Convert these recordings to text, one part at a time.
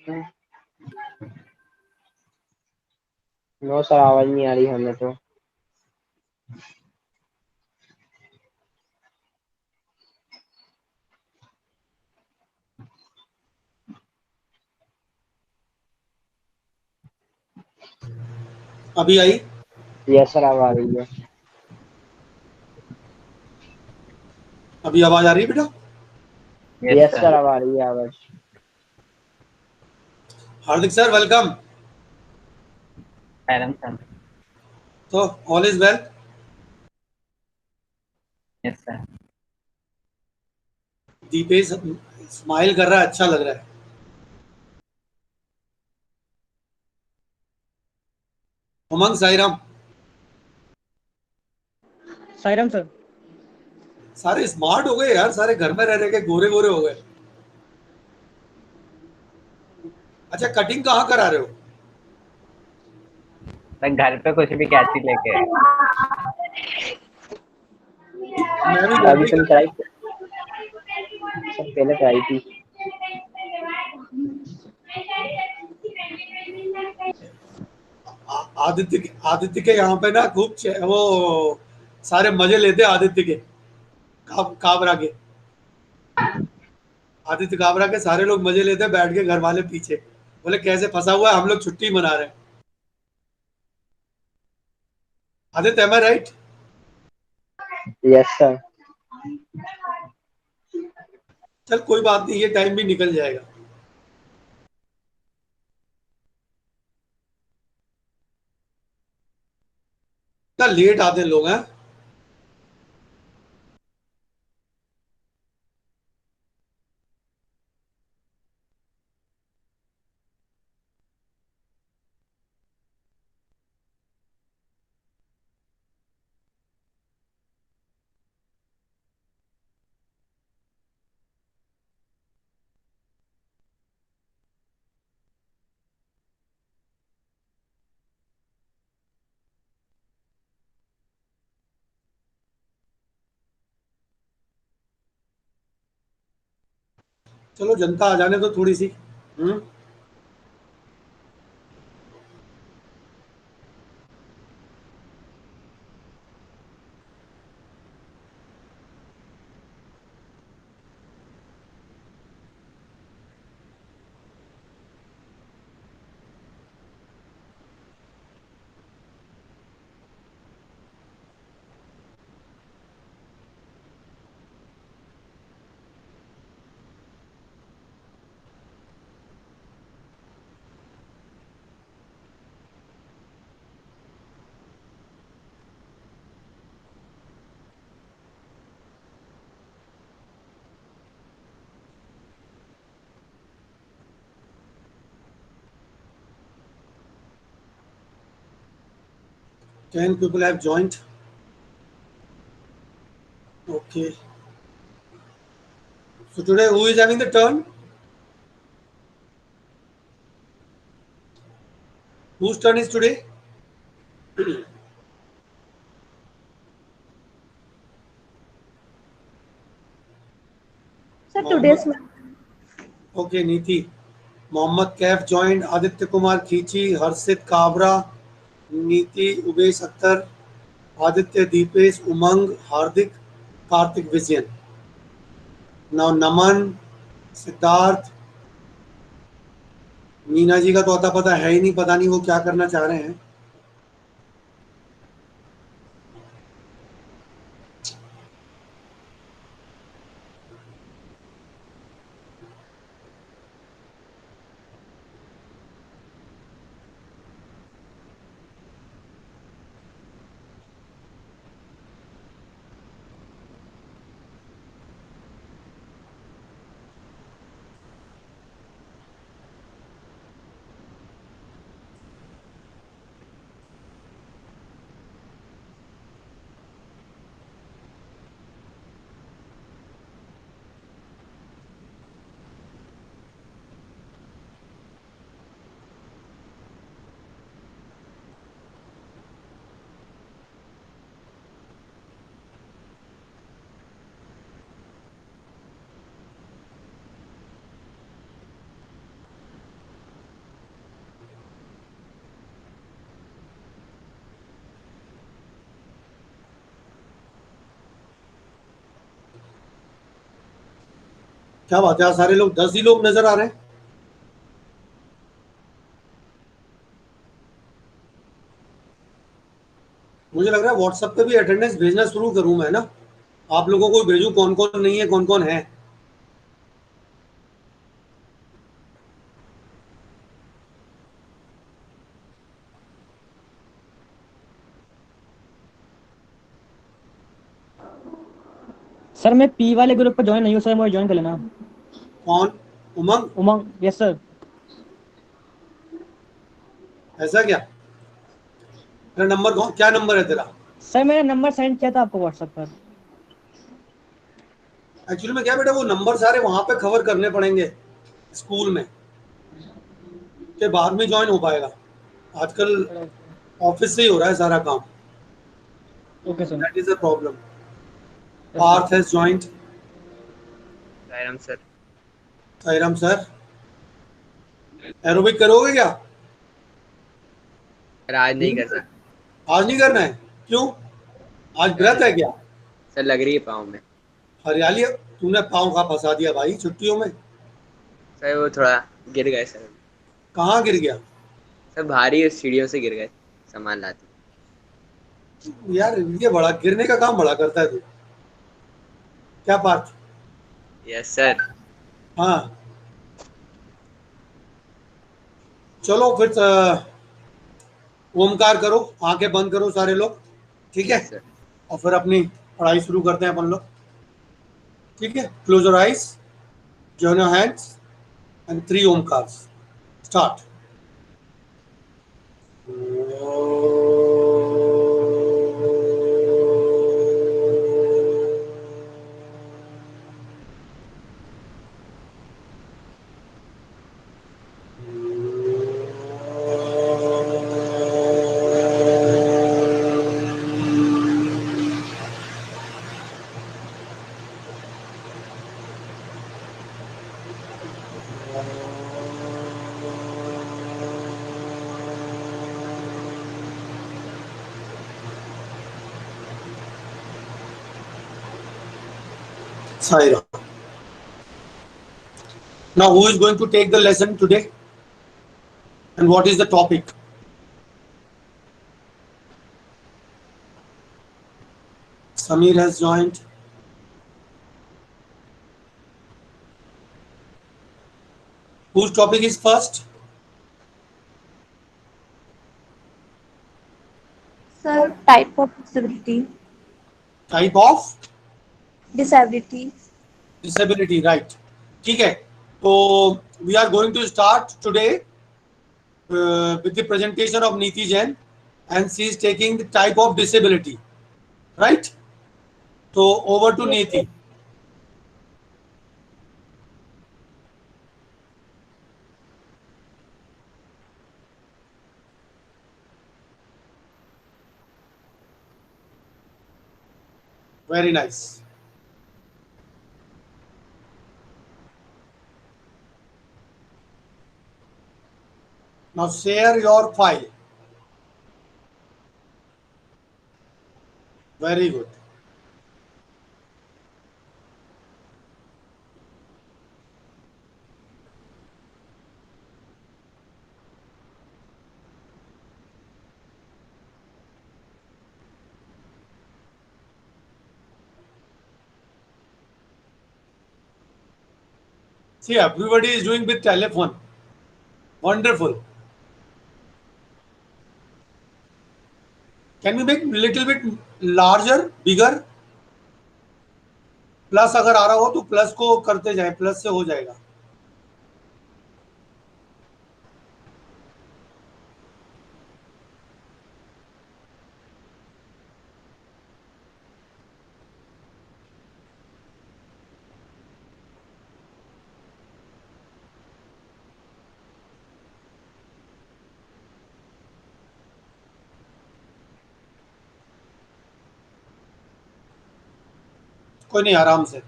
No sir, आवाज नहीं आ रही हमें तो। अभी आई? यस सर, अब आ रही है। अभी आवाज आ रही है बेटा? Yes yes sir. सर, अब आ रही है आवाज। Hardik sir welcome. Madam sir. तो all is well? Yes sir. Deepesh smile कर रहा है, अच्छा लग रहा है। उमंग साईराम। साईराम सर। सारे स्मार्ट हो गए यार, सारे घर में रह रहे के गोरे गोरे हो गए। अच्छा, कटिंग कहाँ करा रहे हो? सर घर पे कुछ भी कैंची लेके। मैं भी घर अभी में ही तुम करता कराई हूँ। सर, पहले कराई थी। आदित्य के यहाँ पे ना खूब वो सारे मजे लेते हैं आदित्य के, काबरा के। आदित्य काबरा के सारे लोग मजे लेते हैं बैठ के, घर वाले पीछे बोले कैसे फंसा हुआ है, हम लोग छुट्टी मना रहे हैं। आदित्य, एम आई राइट? Yes sir. चल कोई बात नहीं, ये टाइम भी निकल जाएगा। इतना लेट आते हैं लोग हैं। चलो जनता आ जाने तो थोड़ी सी। हम्म। Ten people have joined. Okay. So today who is having the turn? Whose turn is today? Sir, today's Mohammed. Okay Niti. Mohammed Kaif joined, Aditya Kumar Khinchi, Harshit Kabra, Niti, Ubesh Akhtar, Aditya, Dipesh, Umang, Hardik, Kartik Vijayan. Now Naman, Siddharth, Meena ji का तो अता पता है ही नहीं, पता नहीं वो क्या करना चाह रहे हैं। क्या बात है, आज सारे लोग 10 ही लोग नजर आ रहे हैं। मुझे लग रहा है व्हाट्सएप पे भी अटेंडेंस भेजना शुरू करूं मैं ना, आप लोगों को भेजूं कौन कौन नहीं है कौन कौन है। सर मैं पी वाले ग्रुप पर ज्वाइन नहीं हूँ सर, मुझे ज्वाइन कर लेना। कौन? उमंग? उमंग, यस सर। ऐसा क्या? तेरा नंबर कौन, क्या नंबर है तेरा? सर मैंने नंबर सेंड किया था आपको व्हाट्सएप पर। एक्चुअली में क्या बेटा, वो नंबर सारे वहां पे कवर करने पड़ेंगे स्कूल में, के बाद में ज्वाइन हो पाएगा। आजकल ऑफिस से ही हो रहा है सारा काम। Okay sir. That is a problem. Yes sir. Parth has joined. Sairam sir. Sairam sir, aerobic करोगे क्या? सर आज नहीं कर सकता आज नहीं करना है? क्यों? आज सर। व्रत है क्या? सर लग रही है पाँव में। हरियाली, तूने पाँव कहाँ फंसा दिया भाई छुट्टियों में? सर वो थोड़ा गिर गए सर। कहाँ गिर गया? सर भारी सीढ़ियों से गिर गए, सामान लाते। यार ये बड़ा गिरने का काम बड़ा करता है तू। क्या पार्थ? Yes sir. हाँ, चलो फिर ओमकार करो, आंखें बंद करो सारे लोग, ठीक है? Yes sir. और फिर अपनी पढ़ाई शुरू करते हैं अपन लोग, ठीक है? Close your eyes, join your hands, and 3 omkars. Start. Saira. Now, who is going to take the lesson today? And what is the topic? Samir has joined. Whose topic is first? Sir, type of disability. Type of Disability. disability, right? ठीक है, तो we are going to start today with the presentation of Neeti Jain, and she is taking the type of disability, right? So over to Yes, sir. Neeti. Very nice. Now share your file. Very good. See, everybody is doing with telephone. Wonderful. Can we make little bit larger, bigger? Plus अगर आ रहा हो तो plus को करते जाए, plus से हो जाएगा। कोई नहीं, आराम से।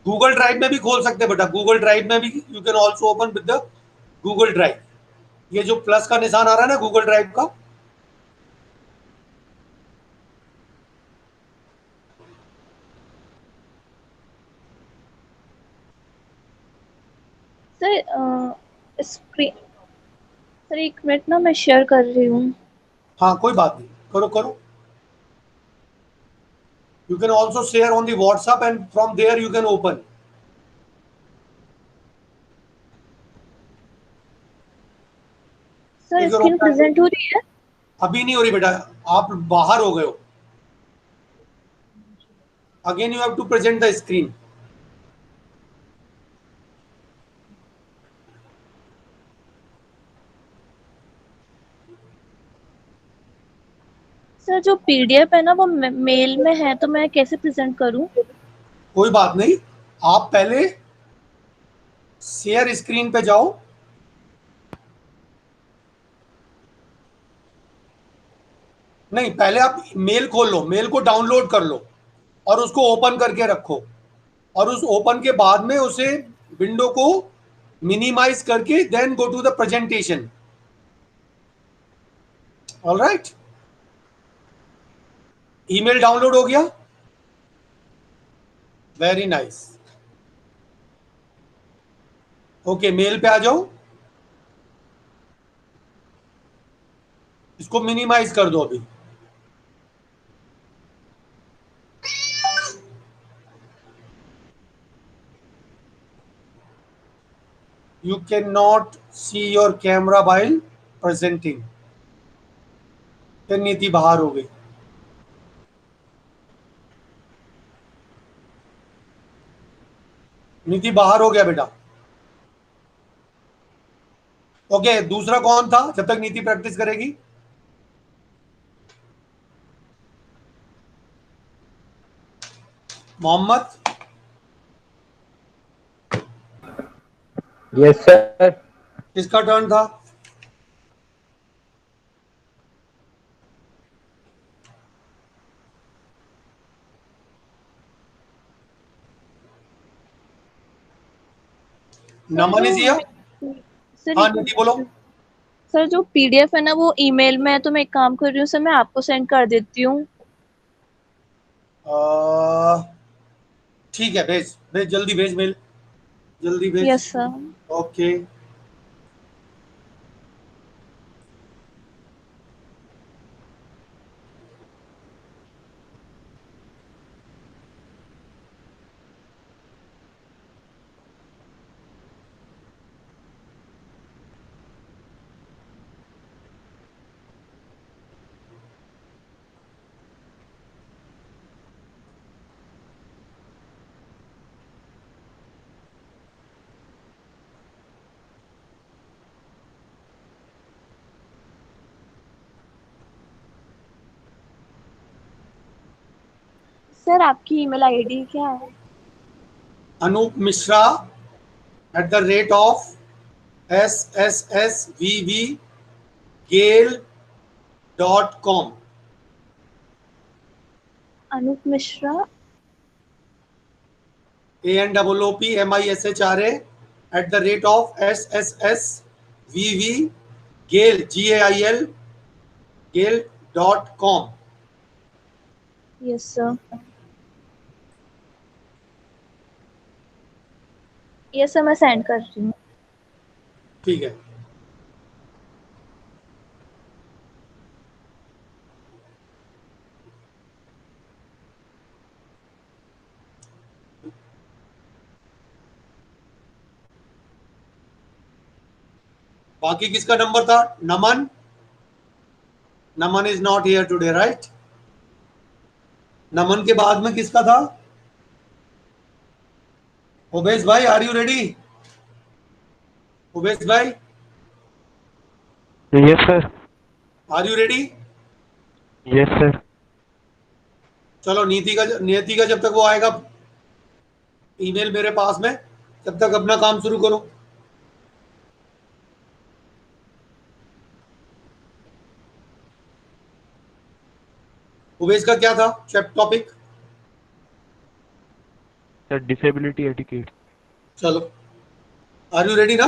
गूगल ड्राइव में भी खोल सकते हैं बेटा, गूगल ड्राइव में भी you can also open with the Google drive. ये जो प्लस का निशान आ रहा है ना गूगल ड्राइव का, स्क्रीन सर, एक मिनट ना, मैं शेयर कर रही हूँ। हाँ कोई बात नहीं, करो करो. You can also share on the WhatsApp and from there you can open. Sir, Take your own screen time. Present हो रही है? अभी नहीं हो रही बेटा, आप बाहर हो गए हो. Again you have to present the screen. Sir, जो पीडीएफ है ना वो मेल में है, तो मैं कैसे प्रेजेंट करूँ? कोई बात नहीं, आप पहले शेयर स्क्रीन पे जाओ. नहीं, पहले आप मेल खोल लो, मेल को डाउनलोड कर लो और उसको ओपन करके रखो. और उस ओपन के बाद में उसे विंडो को मिनिमाइज करके then go to the presentation. All right, email download हो गया? Very nice. ओके, मेल पे आ जाओ, इसको मिनिमाइज कर दो अभी. You cannot see your camera while presenting. फिर नीति बाहर हो गई. नीति बाहर हो गया बेटा. ओके, दूसरा कौन था जब तक नीति प्रैक्टिस करेगी? मोहम्मद. Yes sir. किसका टर्न था? Sir, Naman is here. Sir हाँ एक नीति बोलो. मिनट। सर, जो पीडीएफ है ना वो ईमेल में है, तो मैं एक काम कर रही हूँ सर, मैं आपको सेंड कर देती हूँ। ठीक है, भेज भेज, जल्दी भेज मेल, जल्दी भेज. Yes sir. ओके. सर, आपकी ईमेल आईडी क्या है? Anoop Mishra @SSSVV gale.com. Anoop Mishra. ANOOPMISHRA @SSSVV gale gale.com. Yes sir. Yes sir, मैं सेंड कर रही हूँ। ठीक है. बाकी किसका नंबर था? Naman. Naman is not here today, right? Naman के बाद में किसका था? उबेश भाई, आर यू रेडी? उबेश भाई, yes sir. Are you ready? Yes sir. चलो, नीति का जब तक वो आएगा ईमेल मेरे पास में, तब तक अपना काम शुरू करो. उबेश का क्या था टॉपिक? Sir disability etiquette. चलो, आर यू रेडी ना?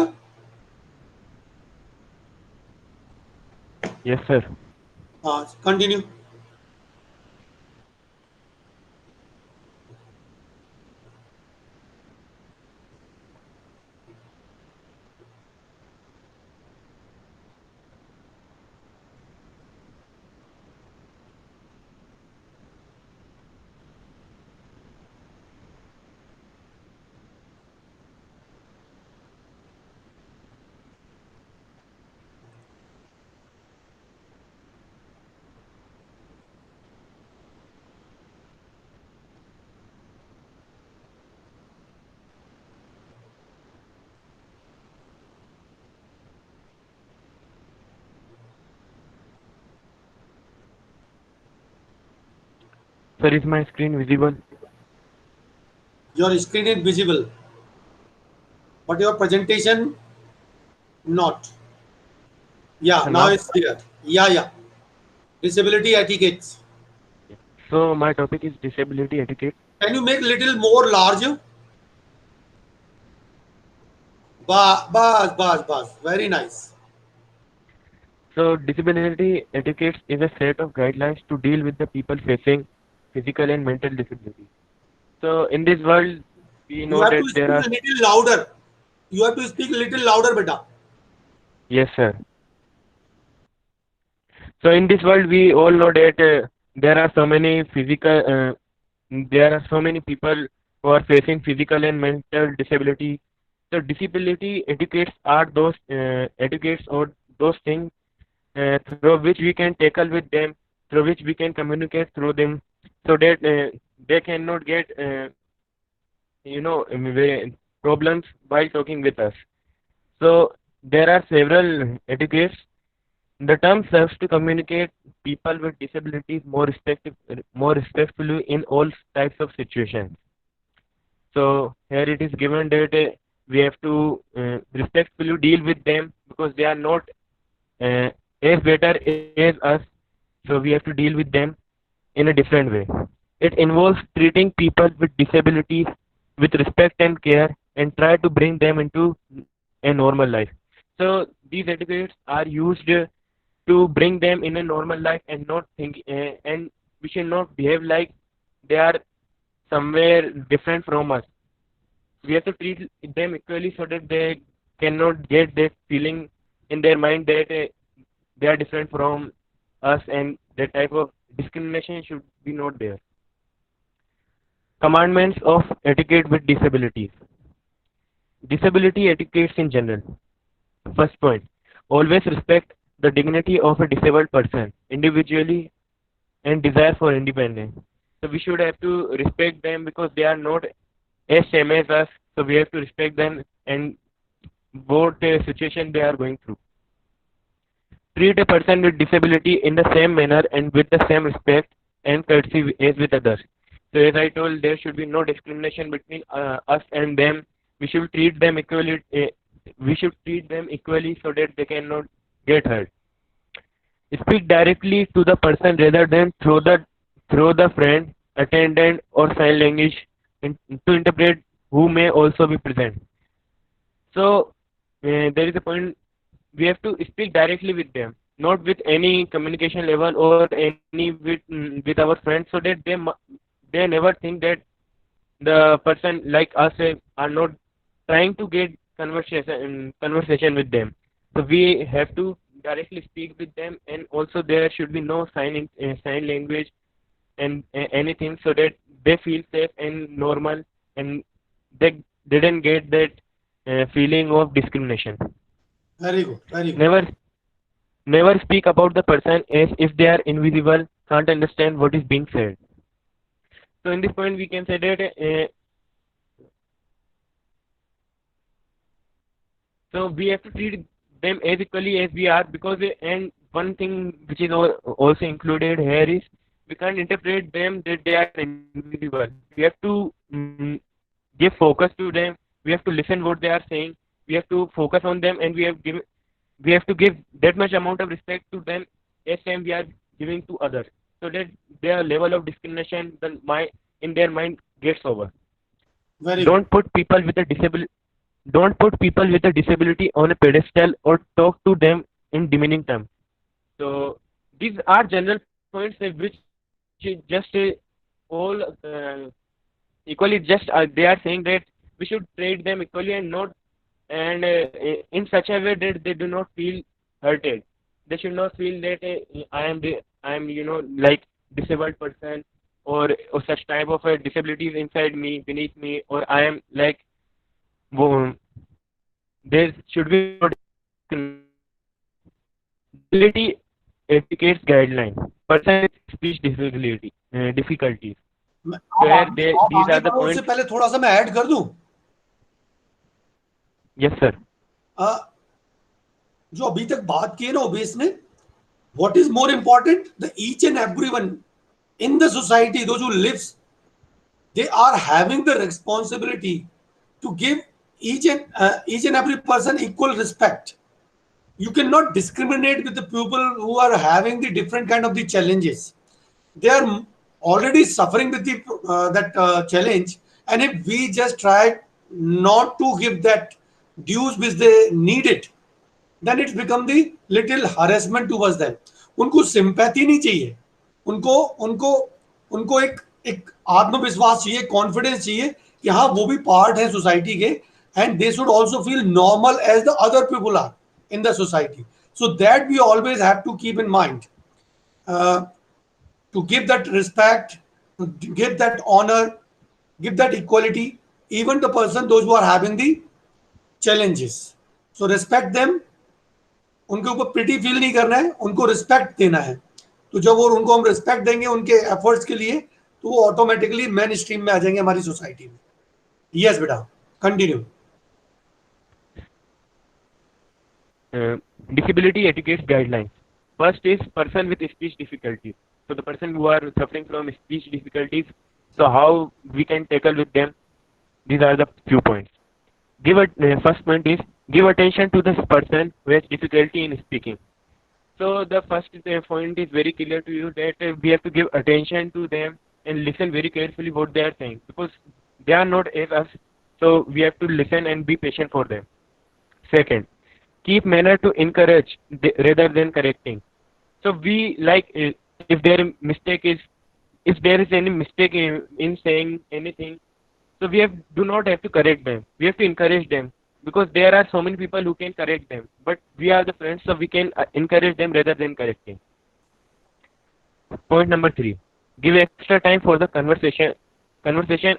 Yes sir. हाँ, continue. Sir, is my screen visible? Your screen is visible, but your presentation not. Yeah, Sir, now now? it's clear. Yeah. Disability etiquettes. So my topic is disability etiquette. Can you make little more large? Bas. Very nice. So disability etiquette is a set of guidelines to deal with the people facing physical and mental disability. So in this world, we You know have to that speak there a are. little louder. You have to speak a little louder, beta. Yes, sir. So in this world, we all know that there are so many there are so many people who are facing physical and mental disability. So disability etiquettes are those etiquettes or those things through which we can tackle with them, through which we can communicate through them, so that they cannot get problems while talking with us. So there are several etiquettes. The term serves to communicate people with disabilities more respectfully in all types of situations. So here it is given that we have to respectfully deal with them because they are not uh, as better as us. So we have to deal with them in a different way. It involves treating people with disabilities with respect and care and try to bring them into a normal life. So these etiquettes are used to bring them in a normal life and not think and we should not behave like they are somewhere different from us. We have to treat them equally so that they cannot get that feeling in their mind that they are different from us and that type of discrimination should be not there. Commandments of etiquette with disabilities. Disability etiquettes in general. First point, always respect the dignity of a disabled person individually and desire for independence. So we should have to respect them because they are not as same as us. So we have to respect them and what situation they are going through. Treat a person with disability in the same manner and with the same respect and courtesy as with others. So as I told, there should be no discrimination between us and them. We should treat them equally. We should treat them equally so that they cannot get hurt. Speak directly to the person rather than through the friend, attendant, or sign language to interpret who may also be present. So there is a point we have to speak directly with them, not with any communication level or any with our friends, so that they never think that the person like us are not trying to get conversation with them. So we have to directly speak with them, and also there should be no sign language and anything, so that they feel safe and normal, and they didn't get that feeling of discrimination. Very good. Never speak about the person as if they are invisible, can't understand what is being said. So in this point, we can say that so we have to treat them as equally as we are because and one thing which is also included here is we can't interpret them that they are invisible. We have to give focus to them. We have to listen what they are saying. We have to focus on them, and we have to give that much amount of respect to them as same we are giving to others, so that their level of discrimination in their mind gets over. Very good. Don't put people with a disability on a pedestal or talk to them in demeaning terms. So these are general points which just all equally just they are saying that we should treat them equally and not and in such a way that they do not feel hurted. They should not feel that I am like disabled person or such type of disabilities inside me, beneath me, or I am like there should be no disability etiquette guideline. Person with speech difficulties. आप These आगे are the बढ़ो, उससे points. पहले थोड़ा सा मैं add कर दूं. Yes, sir. जो अभी तक बात की है ना ओबेस ने, what is more important, the each and everyone in the society, those who lives, they are having the responsibility to give each and every person equal respect. You cannot discriminate with the people who are having the different kind of the challenges. They are already suffering with the that challenge, and if we just try not to give that dues which they need it, then it's become the little harassment towards them. उनको sympathy नहीं चाहिए, उनको उनको उनको एक एक आत्मविश्वास चाहिए, कॉन्फिडेंस चाहिए कि हाँ वो भी पार्ट है सोसाइटी के, and they should also feel normal as the other people are in the society. So that we always have to keep in mind, to give that respect, to give that honor, give that equality, even the person, those who are having the challenges. So respect them. उनके ऊपर pretty feel नहीं करना है, उनको respect देना है. तो जब वो उनको हम रिस्पेक्ट देंगे उनके एफर्ट्स के लिए, तो वो ऑटोमेटिकली मेन स्ट्रीम में आ जाएंगे हमारी सोसाइटी में. यस बेटा, continue. Disability etiquette guidelines. First is person with speech difficulties. So the person who are suffering from speech difficulties, so how we can tackle with them. These are the few points. First point is give attention to this person who has difficulty in speaking. So the first point is very clear to you that we have to give attention to them and listen very carefully what they are saying, because they are not as us. So we have to listen and be patient for them. Second, keep manner to encourage rather than correcting. So we like if there is any mistake in saying anything, so we do not have to correct them. We have to encourage them, because there are so many people who can correct them. But we are the friends, so we can encourage them rather than correcting. Point number 3: give extra time for the conversation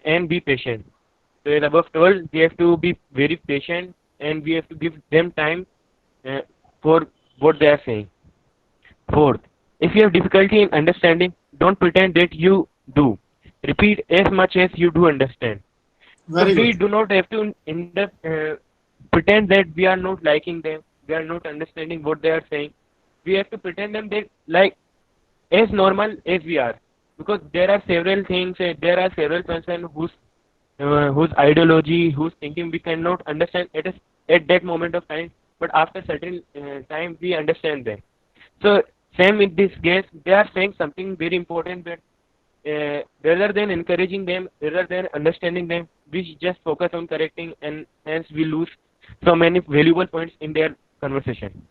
and be patient. So as above told, we have to be very patient and we have to give them time for what they are saying. Fourth, if you have difficulty in understanding, don't pretend that you do. Repeat as much as you do understand. Very so we good. do not have to pretend that we are not liking them, we are not understanding what they are saying. We have to pretend them that like as normal as we are, because there are several things, there are several persons whose ideology, whose thinking we cannot understand at that moment of time, but after certain time we understand them. So same in this case, they are saying something very important, that rather than encouraging them, rather than understanding them, we just focus on correcting, and hence we lose so many valuable points in their conversation.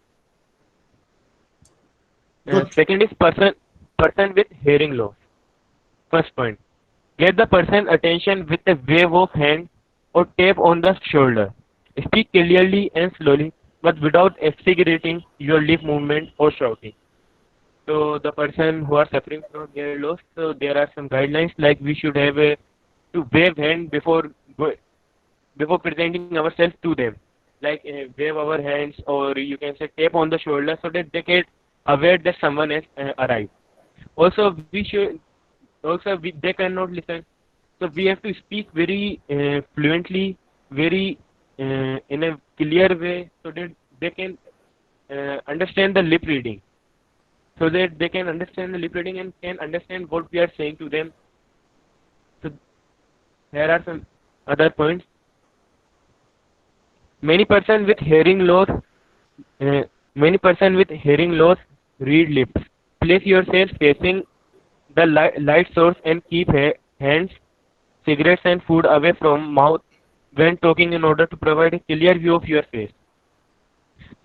Second is person with hearing loss. First point, get the person attention with a wave of hand or tap on the shoulder. Speak clearly and slowly, but without exaggerating your lip movement or shouting. So the person who are suffering from hearing loss, so there are some guidelines, like we should have to wave hand before presenting ourselves to them, like wave our hands, or you can say tap on the shoulder, so that they get aware that someone has arrived. Also they cannot listen, so we have to speak very fluently, very in a clear way, so that they can understand the lip reading. So that they can understand the lip reading and can understand what we are saying to them. So there are some other points. Many person with hearing loss read lips. Place yourself facing the light source and keep hands, cigarettes and food away from mouth when talking, in order to provide a clear view of your face.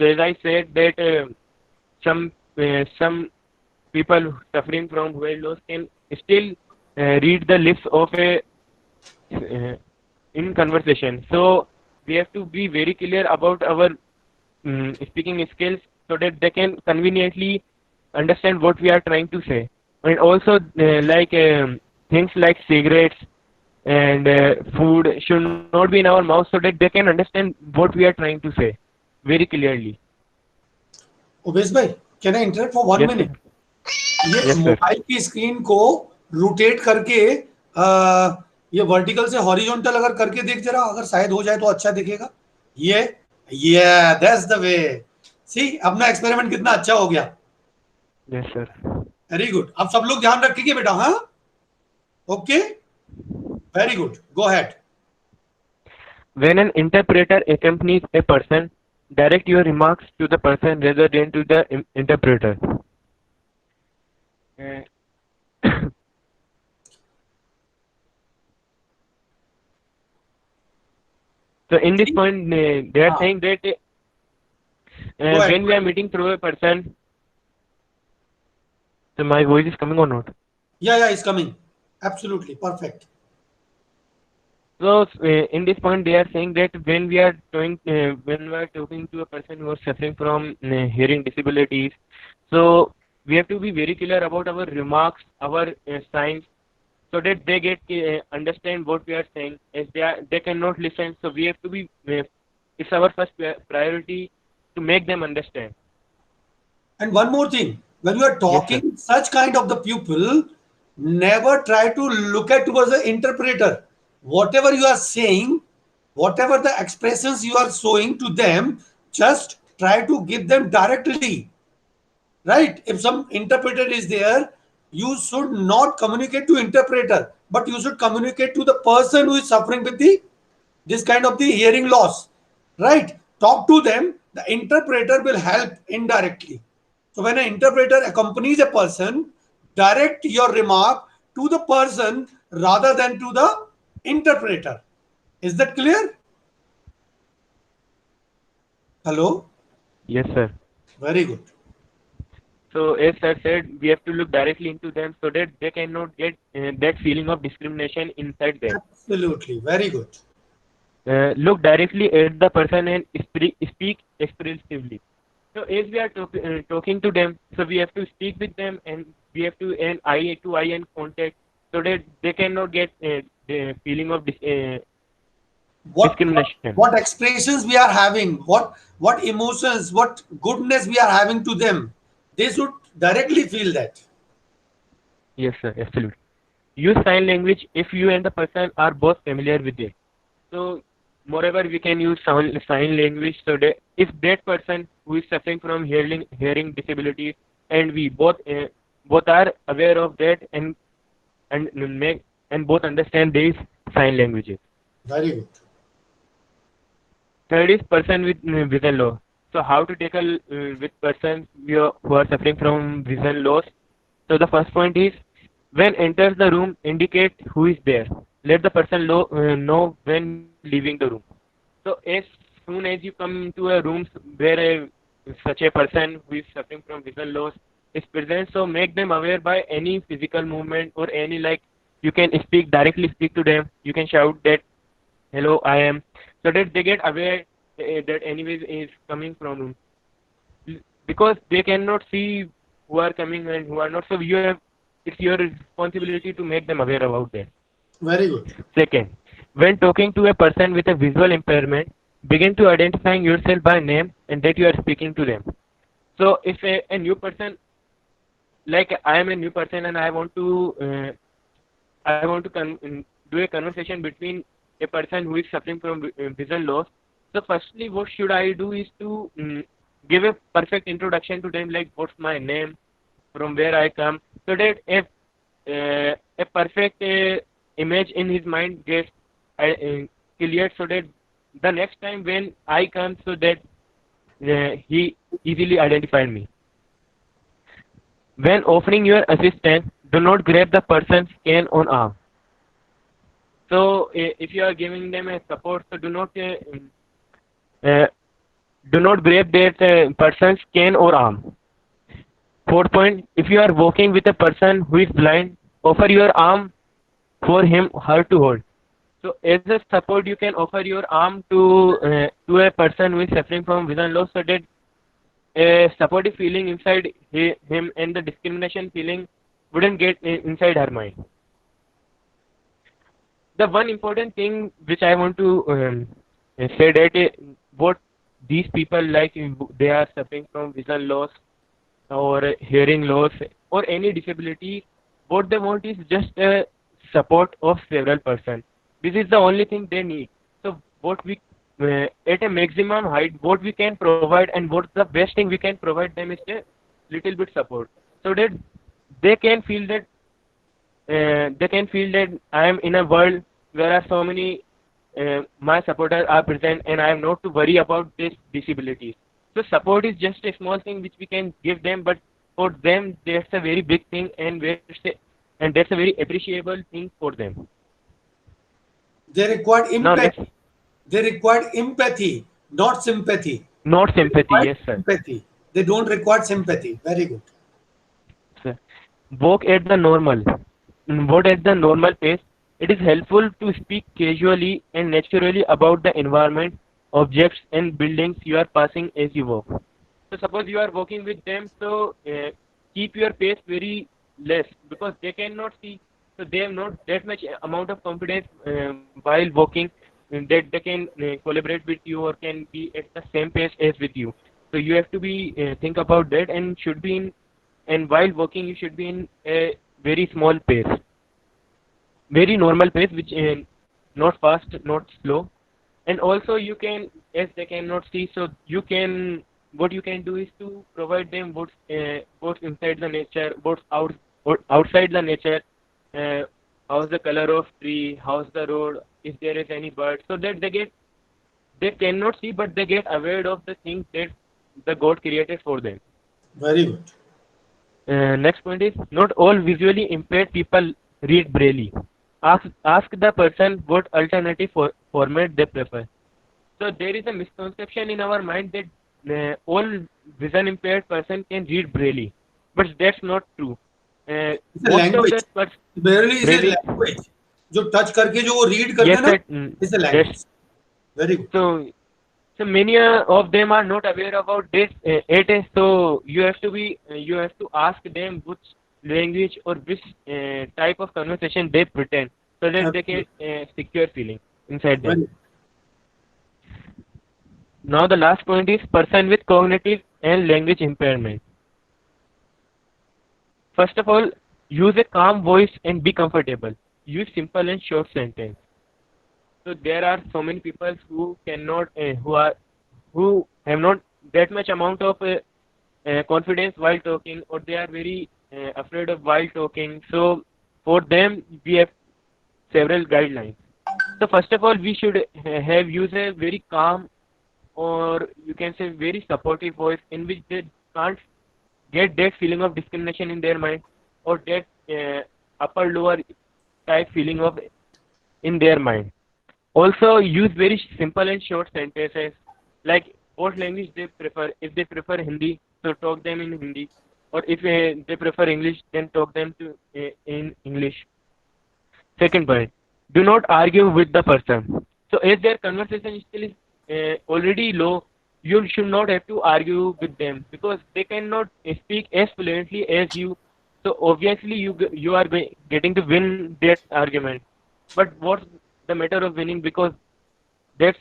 So as I said that some people suffering from hearing loss can still read the lips of in conversation. So we have to be very clear about our speaking skills, so that they can conveniently understand what we are trying to say. And also things like cigarettes and food should not be in our mouth, so that they can understand what we are trying to say very clearly. Ubesh भाई, can I interrupt for 1 minute? ये mobile की screen को rotate करके ये vertical से horizontal अगर करके देख जरा, अगर शायद हो जाए तो अच्छा दिखेगा. ये दैट्स द वे. सी, अपना एक्सपेरिमेंट कितना अच्छा हो गया. Yes sir. Very good. अब सब लोग ध्यान रखेंगे बेटा. हाँ, okay, very good, go ahead. When an interpreter accompanies a person, direct your remarks to the person rather than to the interpreter. Uh, so in this point, they are saying that ahead. when we are meeting through a person, so my voice is coming or not? Yeah, it's coming. Absolutely perfect. So in this point, they are saying that when we are talking to a person who is suffering from hearing disabilities, so we have to be very clear about our remarks, our signs, so that they get understand what we are saying. As they cannot listen, so we have to be. It's our first priority to make them understand. And one more thing, when you are talking such kind of the pupil, never try to look at towards the interpreter. Whatever you are saying, whatever the expressions you are showing to them, just try to give them directly. Right? If some interpreter is there, you should not communicate to interpreter, but you should communicate to the person who is suffering with this kind of the hearing loss. Right? Talk to them. The interpreter will help indirectly. So when an interpreter accompanies a person, direct your remark to the person rather than to the interpreter. Is that clear? Hello? Yes, sir. Very good. So as sir said, we have to look directly into them so that they cannot get that feeling of discrimination inside them. Absolutely. Very good. Look directly at the person and speak expressively. So as we are talking to them, so we have to speak with them and we have to end eye to eye and contact so that they cannot get the feeling of discrimination. What expressions we are having, what emotions, what goodness we are having to them, they should directly feel that. Yes, sir, absolutely. Use sign language if you and the person are both familiar with it. So moreover, we can use sign language so that if that person who is suffering from hearing disabilities and we both are aware of that and both understand these sign languages. Very good. Third is person with vision loss. So how to tackle with persons who are suffering from vision loss? So the first point is when enters the room, indicate who is there. Let the person know when leaving the room. So as soon as you come into a room where such a person who is suffering from vision loss is present, so make them aware by any physical movement or any you can directly speak to them. You can shout that hello I am, so that they get aware that anyways is coming from room, because they cannot see who are coming and who are not. So it's your responsibility to make them aware about that. Very good. Second, when talking to a person with a visual impairment, begin to identifying yourself by name and that you are speaking to them. So if a new person, like I am a new person and I want to do a conversation between a person who is suffering from vision loss. So firstly, what should I do is to give a perfect introduction to them, like what's my name, from where I come, so that if a perfect image in his mind gets cleared, so that the next time when I come, so that he easily identified me. When offering your assistance, do not grab the person's cane on arm. So if you are giving them a support, so do not grab that person's cane or arm. Fourth point, if you are walking with a person who is blind, offer your arm for her to hold. So as a support, you can offer your arm to a person who is suffering from vision loss, so that a supportive feeling inside him and the discrimination feeling wouldn't get inside her mind. The one important thing which I want to say that what these people, like they are suffering from vision loss or hearing loss or any disability, what they want is just a support of several persons. This is the only thing they need. So what we at a maximum height, what we can provide and what's the best thing we can provide them is a little bit support, so that they can feel that I am in a world where are so many my supporters are present and I am not to worry about this disabilities. So support is just a small thing which we can give them, but for them that's a very big thing and that's a very appreciable thing for them. They required Now next, empathy. They required empathy, not sympathy. not They sympathy, required yes sir. empathy. They don't require sympathy. Very good. Sir. Walk at the normal. Walk at the normal pace. It is helpful to speak casually and naturally about the environment, objects, and buildings you are passing as you walk. So suppose you are walking with them, so keep your pace very less because they cannot see. So they have not that much amount of confidence while walking that they can collaborate with you or can be at the same pace as with you. So you have to be think about that and should be in and while walking you should be in a very small pace, very normal pace which not fast, not slow. And also you can, as they cannot see, so you can, what you can do is to provide them what's inside the nature, what's outside the nature, uh, how's the color of tree, how's the road, if there is any bird, so that they cannot see but they get aware of the things that the god created for them. Very good. Next point is not all visually impaired people read Braille. Ask the person what alternative format they prefer. So there is a misconception in our mind that all vision impaired person can read Braille, but that's not true. It's a Most of language. the Barely is a Braille, language. जो touch करके जो वो read करते yes हैं ना, sir, it's a yes. language. Very good. So many of them are not aware about this. It is so you have to ask them which language or which type of conversation they pretend, so that they can secure feeling inside them. Very good. Now the last point is person with cognitive and language impairment. First of all, use a calm voice and be comfortable. Use simple and short sentence. So there are so many people who cannot, who have not that much amount of confidence while talking, or they are very afraid of while talking. So for them, we have several guidelines. So first of all, we should have use a very calm, or you can say very supportive voice in which they can't get that feeling of discrimination in their mind, or that upper lower type feeling of in their mind. Also use very simple and short sentences, like what language they prefer. If they prefer Hindi, so talk them in Hindi, or if they prefer English, then talk them to in English. Second point, do not argue with the person. So as their conversation still is already low, you should not have to argue with them because they cannot speak as fluently as you. So obviously you are getting to win that argument. But what's the matter of winning, because that's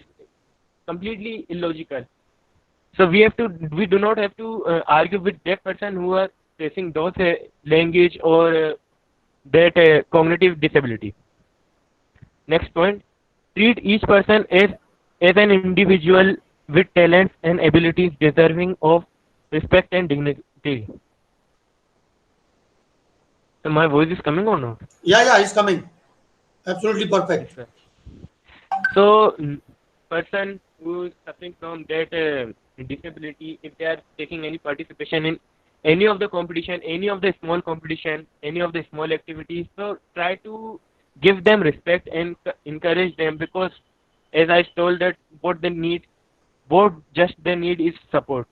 completely illogical. So we do not have to argue with that person who are facing those language or that cognitive disability. Next point, treat each person as an individual with talents and abilities deserving of respect and dignity. So my voice is coming or not? Yeah, it's coming. Absolutely perfect. Yes, so person who is suffering from that disability, if they are taking any participation in any of the competition, any of the small competition, any of the small activities, so try to give them respect and encourage them, because as I told that what they need is support.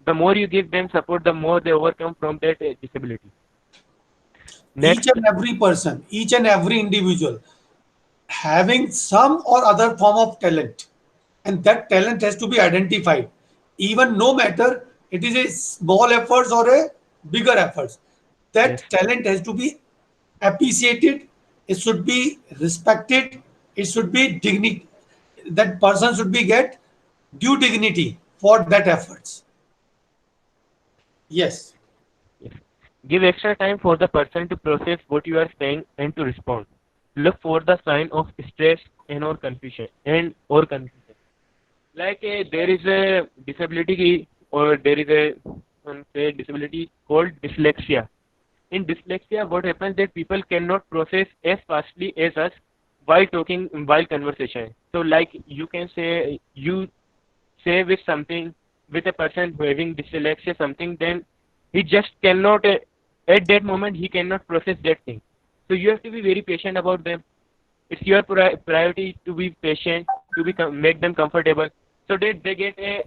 The more you give them support, the more they overcome from that disability. Next, Each and every person, each and every individual having some or other form of talent, and that talent has to be identified, even no matter it is a small efforts or a bigger efforts. That yes, talent has to be appreciated, it should be respected, it should be dignity, that person should be get due dignity for that efforts. Yes. yes. Give extra time for the person to process what you are saying and to respond. Look for the sign of stress and or confusion. Like there is a disability or there is a disability called dyslexia. in dyslexia, what happens that people cannot process as fastly as us while talking, while conversation. So like you can say, you say with something, with a person who having dyslexia something, then he just cannot, at that moment, he cannot process that thing. So you have to be very patient about them. It's your priority to be patient, to be make them comfortable, so that they get a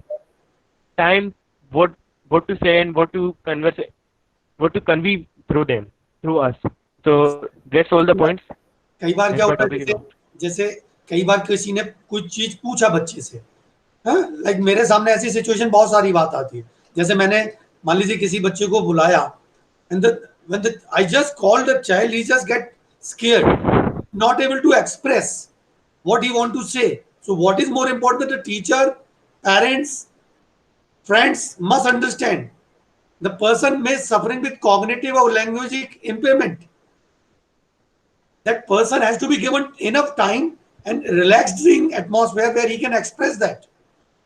time what to say and what to converse, what to convey through them, through us. So that's all the points. कई बार क्या That's होता my है, topic. जैसे कई बार किसी ने कुछ चीज पूछा बच्चे से, लाइक मेरे सामने ऐसी सिचुएशन बहुत सारी बात आती है। जैसे मैंने मान लीजिए किसी बच्चे को बुलाया, and when I just called the child, he just get scared, not able to express what he want to say. So what is more important, that the teacher, parents, friends must understand the person may suffering with cognitive or language impairment. That person has to be given enough time and relaxing atmosphere where he can express that.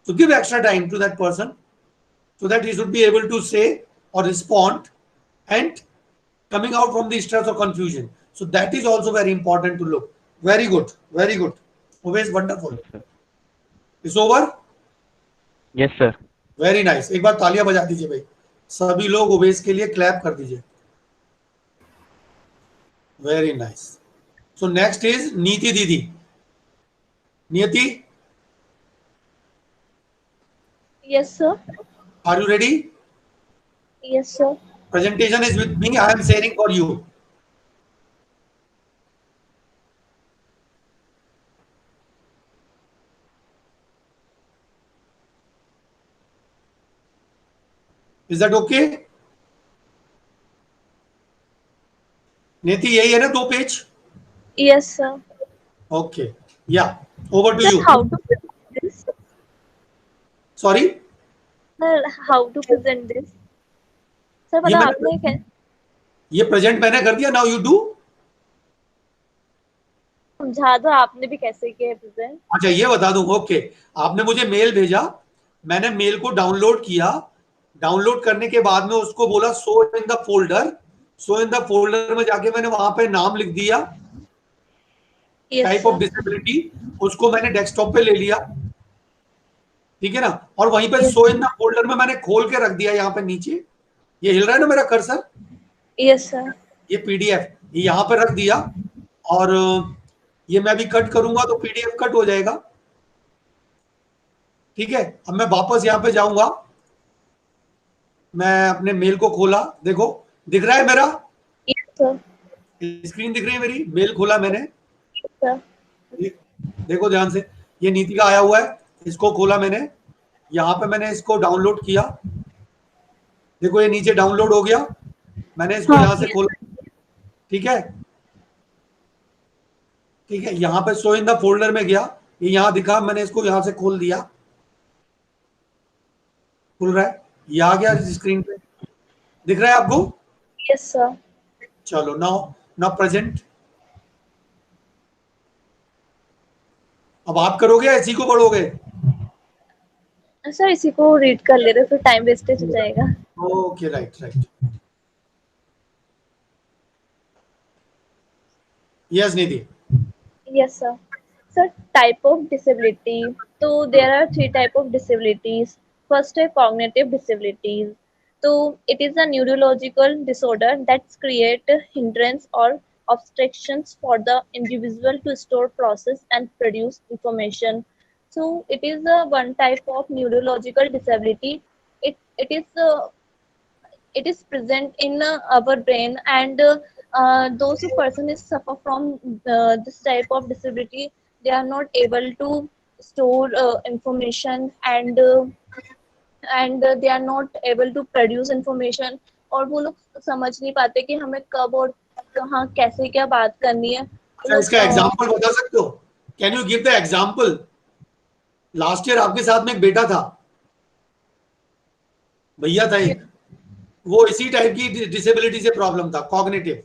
So give extra time to that person so that he should be able to say or respond and coming out from the stress or confusion. So that is also very important to look. Very good. Very good. Always wonderful. It's over? Yes, sir. Very nice. एक बार तालियां बजा दीजिए भाई, सभी लोग OBCs के लिए clap कर दीजिए. Very nice. So next is Neeti Didi. Neeti? Yes, sir. Are you ready? Yes, sir. Presentation is with me. I am sharing for you. Is that okay? Neeti, यही है ना 2 page? Yes, sir. Okay. Yeah. Over to Sir, you. how to present this? Sorry? Sir, how to present this? Sir, ये मतलब मैंने- आपने क्या ये present मैंने कर दिया. Now you do. समझा दो, आपने भी कैसे किया है प्रेजेंट? अच्छा ये बता दूं. ओके, आपने मुझे मेल भेजा, मैंने मेल को डाउनलोड किया. डाउनलोड करने के बाद में उसको बोला show in the folder. Show in the folder में जाके मैंने वहां पे नाम लिख दिया, Yes, type sir. Of disability. उसको मैंने डेस्कटॉप पे ले लिया, ठीक है ना. और वहीं पे Yes. Show in the folder में मैंने खोल के रख दिया. यहाँ पे नीचे ये हिल रहा है ना मेरा कर्सर, Yes, sir. ये पीडीएफ ये यहाँ पे रख दिया. और ये मैं भी कट करूंगा तो पीडीएफ कट हो जाएगा, ठीक है. अब मैं वापस यहाँ पे जाऊंगा, मैं अपने मेल को खोला. देखो दिख रहा है मेरा Yes, sir. स्क्रीन, दिख रही है मेरी. मेल खोला मैंने, Yes, sir. देखो ध्यान से. ये नीति का आया हुआ है, इसको खोला मैंने. यहाँ पे मैंने इसको डाउनलोड किया. देखो ये नीचे डाउनलोड हो गया. मैंने इसको हाँ, यहाँ से yes. खोला, ठीक है. ठीक है, यहाँ पे शो इन द फोल्डर में गया, ये यहाँ दिखा, मैंने इसको यहाँ से खोल दिया. खुल रहा है, ये आ गया स्क्रीन पे. दिख रहा है आपको? Yes, sir. चलो नाउ प्रेजेंट. अब आप करोगे या इसी को पढ़ोगे? सर इसी को रीड कर ले रहे, फिर टाइम वेस्टेज हो जाएगा. Okay, right. Yes Nidhi. Yes, sir. Sir, type of disability. So there are 3 type of disabilities. First is cognitive disabilities. So it is a neurological disorder that create hindrance or obstructions for the individual to store, process, and produce information. So it is one type of neurological disability. It is present in our brain, and those who person is suffer from this type of disability, they are not able to store information, and they are not able to produce information. और वो लोग समझ नहीं पाते कि हमें कब और कहाँ कैसे क्या बात करनी है. अच्छा, इसका एग्जांपल बता सकते हो? Can you give the example? Last year आपके साथ में एक बेटा था, भैया था एक, वो इसी टाइप की डिसेबिलिटी से प्रॉब्लम था, कॉग्निटिव.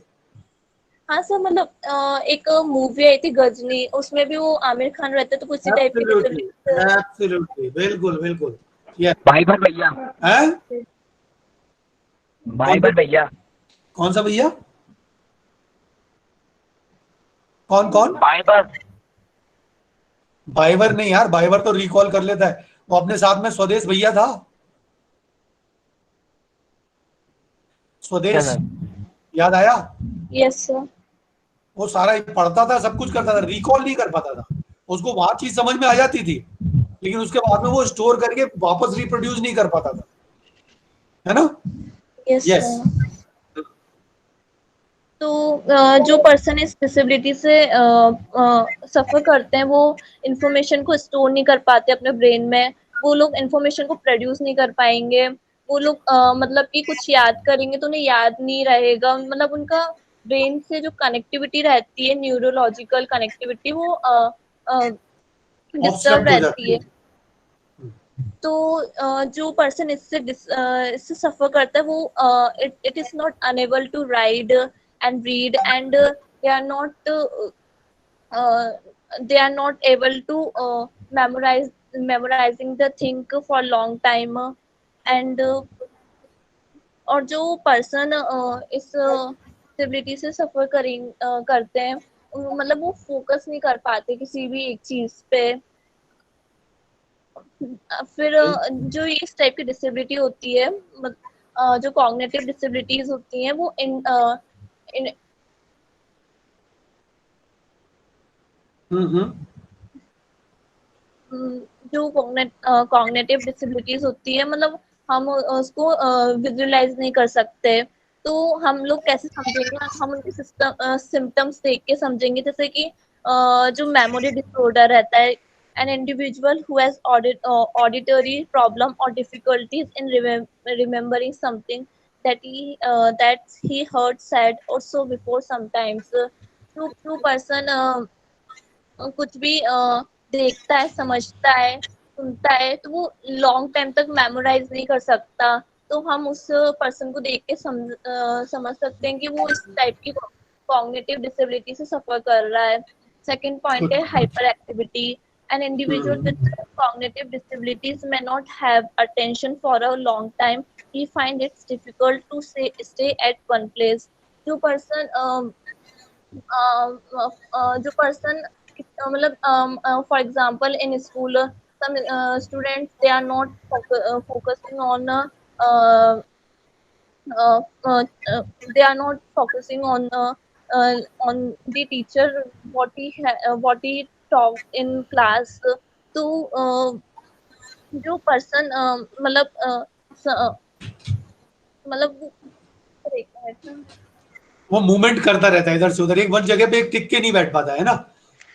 हाँ सर, मतलब एक मूवी आई थी गजनी, उसमें भी वो आमिर खान रहते, तो उसी टाइप की एब्सोल्युटली, बिल्कुल. यस बाइबल भैया, हैं? बाइबल भैया. कौन सा भैया? कौन कौन? बाइबर। बाइवर नहीं यार, बाइवर तो रिकॉल कर लेता है। वो अपने साथ में स्वदेश भैया था, क्या स्वदेश, सर? याद आया? Yes, sir. वो सारा पढ़ता था, सब कुछ करता था, रिकॉल नहीं कर पाता था। उसको वहां चीज समझ में आ जाती थी, लेकिन उसके बाद में वो स्टोर करके वापस रिप्रोड्यूस नहीं कर पाता था, है ना? Yes, yes. sir. तो जो पर्सन इस डिसेबिलिटी से सफ़र करते हैं वो इंफॉर्मेशन को स्टोर नहीं कर पाते अपने ब्रेन में, वो लोग इंफॉर्मेशन को प्रोड्यूस नहीं कर पाएंगे, वो लोग मतलब कि कुछ याद करेंगे तो उन्हें याद नहीं रहेगा, मतलब उनका ब्रेन से जो कनेक्टिविटी रहती है, न्यूरोलॉजिकल कनेक्टिविटी, वो डिस्टर्ब ऑब्स्ट्रक्ट हो रहती जाती है। है। तो जो पर्सन इससे सफर करता है वो it is not unable to write and read and they are not able to memorizing the thing for long time and और जो पर्सन इस डिसेबिलिटी से सफर करते हैं मतलब वो फोकस नहीं कर पाते किसी भी एक चीज पे। फिर जो इस टाइप की डिसेबिलिटी होती है, जो कॉग्निटिव डिसेबिलिटीज होती हैं वो इन हम्म। जो कॉग्निटिव डिसेबिलिटीज होती है मतलब हम उसको विजुअलाइज नहीं कर सकते। तो हम लोग कैसे समझेंगे, हम उनके सिम्टम्स देख के समझेंगे, जैसे कि जो मेमोरी डिसऑर्डर रहता है, an individual who has auditory problem or difficulties in remembering something that he heard, said or so before sometimes. Two person कुछ भी देखता है, समझता है, सुनता है तो वो लॉन्ग टाइम तक मेमोराइज नहीं कर सकता। तो हम उस पर्सन को देख के समझ सकते हैं कि वो इस टाइप की कॉग्निटिव डिसेबिलिटी से सफर कर रहा है। सेकंड पॉइंट है hyper activity. An individual with cognitive disabilities may not have attention for a long time. He finds it difficult to stay at one place. जो पर्सन जो पर्सन मतलब for example in school some students they are not focusing on uh, uh, they are not focusing on the teacher what he taught in class। तो जो person मतलब मतलब एक minute, वो movement करता रहता है इधर से उधर, एक वन जगह पे एक टिक के नहीं बैठ पाता है ना। An हाँ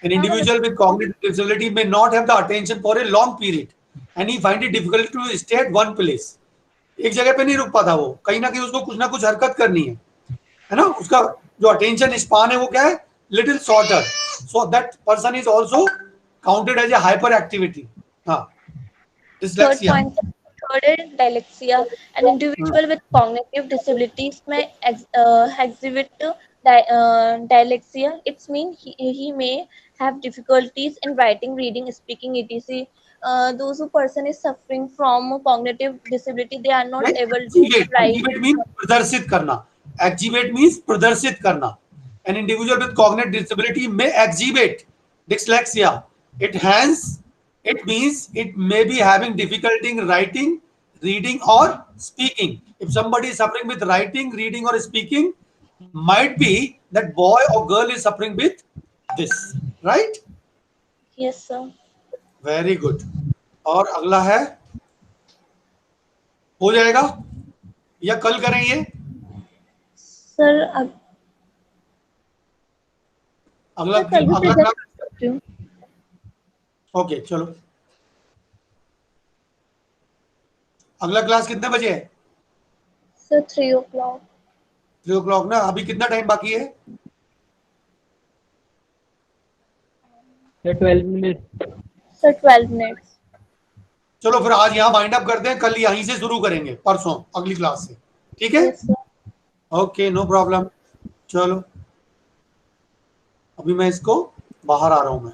मतलब individual with cognitive disability may not have the attention for a long period and he find it difficult to stay at one place. एक जगह पे नहीं रुक पाता वो, कहीं ना कहीं उसको कुछ ना कुछ हरकत करनी है ना? उसका जो अटेंशन स्पान है वो क्या है, little shorter, so that person is also counted as a hyper activity. हाँ, third dyslexia. point, third is dyslexia. An individual with cognitive disabilities may exhibit dyslexia. It means he may have difficulties in writing, reading, speaking, etc. Those who person is suffering from cognitive disability, they are not able to exhibit, write. Exhibit mean प्रदर्शित करना, एक्जिवेट means प्रदर्शित करना। An individual with cognitive disability may exhibit dyslexia. It means it may be having difficulty in writing, reading or speaking. If somebody is suffering with writing, reading or speaking, might be that boy or girl is suffering with this, right? Yes, sir. Very good. और अगला है, हो जाएगा या कल करें ये? Sir, अगला कल भी अगला present क्लास, कर सकती हूँ। ओके चलो। अगला क्लास कितने बजे है? Sir, 3 o'clock. 3 o'clock ना? अभी कितना टाइम बाकी है? Sir 12 minute. Sir, 12 minutes. चलो फिर आज यहाँ वाइंड अप करते हैं, कल यहीं से शुरू करेंगे, परसों अगली क्लास से, ठीक है? Yes, sir. Okay, no problem. चलो अभी मैं इसको बाहर आ रहा हूं मैं।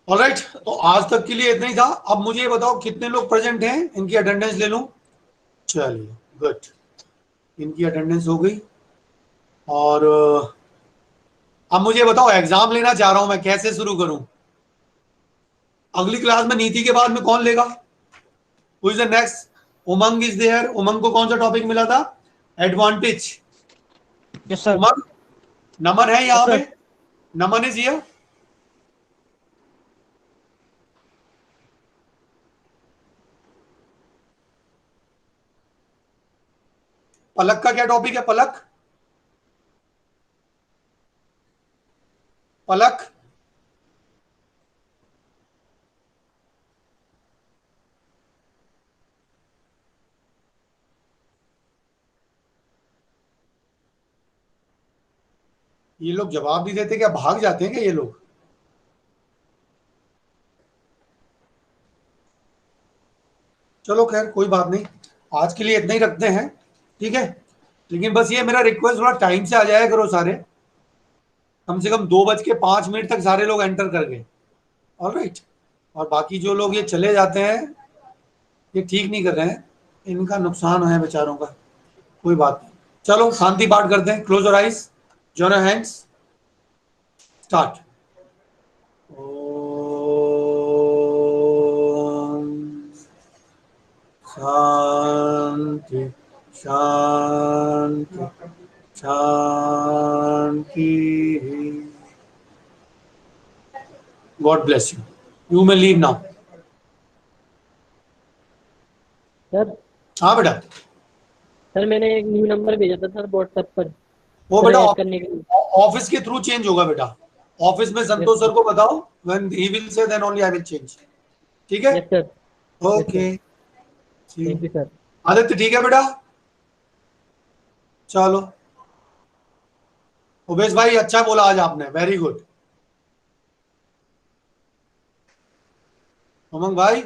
ऑलराइट, तो आज तक के लिए इतना ही था। अब मुझे ये बताओ कितने लोग प्रेजेंट हैं, इनकी अटेंडेंस ले लूं। चलिए गुड, इनकी अटेंडेंस हो गई। और अब मुझे बताओ एग्जाम लेना चाह रहा हूं मैं, कैसे शुरू करूं? अगली क्लास में नीति के बाद में कौन लेगा? Who is the next? Umang is there. Umang को कौन सा टॉपिक मिला था? Advantage. Yes sir. Umang, Naman है यहाँ Yes, पे? sir. Naman is here. Palak का क्या टॉपिक है? पलक, पलक ये लोग जवाब नहीं देते क्या? भाग जाते हैं क्या ये लोग? चलो खैर कोई बात नहीं, आज के लिए इतना ही रखते हैं, ठीक है। लेकिन बस ये मेरा रिक्वेस्ट, थोड़ा टाइम से आ जाया करो सारे, कम से कम 2:05 तक सारे लोग एंटर कर गए। ऑलराइट, और बाकी जो लोग ये चले जाते हैं, ये ठीक नहीं कर रहे हैं, इनका नुकसान है बेचारों का। कोई बात नहीं, चलो शांति पाठ करते हैं। Close your eyes, join your hands, start. Shanti Shanti Shanti. God bless you. You may leave now. Sir हाँ बेटा। सर मैंने एक न्यू नंबर भेजा था सर व्हाट्सएप पर, वो सर बेटा ऐड करने के लिए। ऑफिस के थ्रू चेंज होगा बेटा। ऑफिस में संतोष सर को बताओ, when he will say then only I will change. ठीक है, yes sir. Okay. Thank you sir. Aditya ठीक है बेटा? चलो, उमेश भाई अच्छा बोला आज आपने, वेरी गुड। उमंग भाई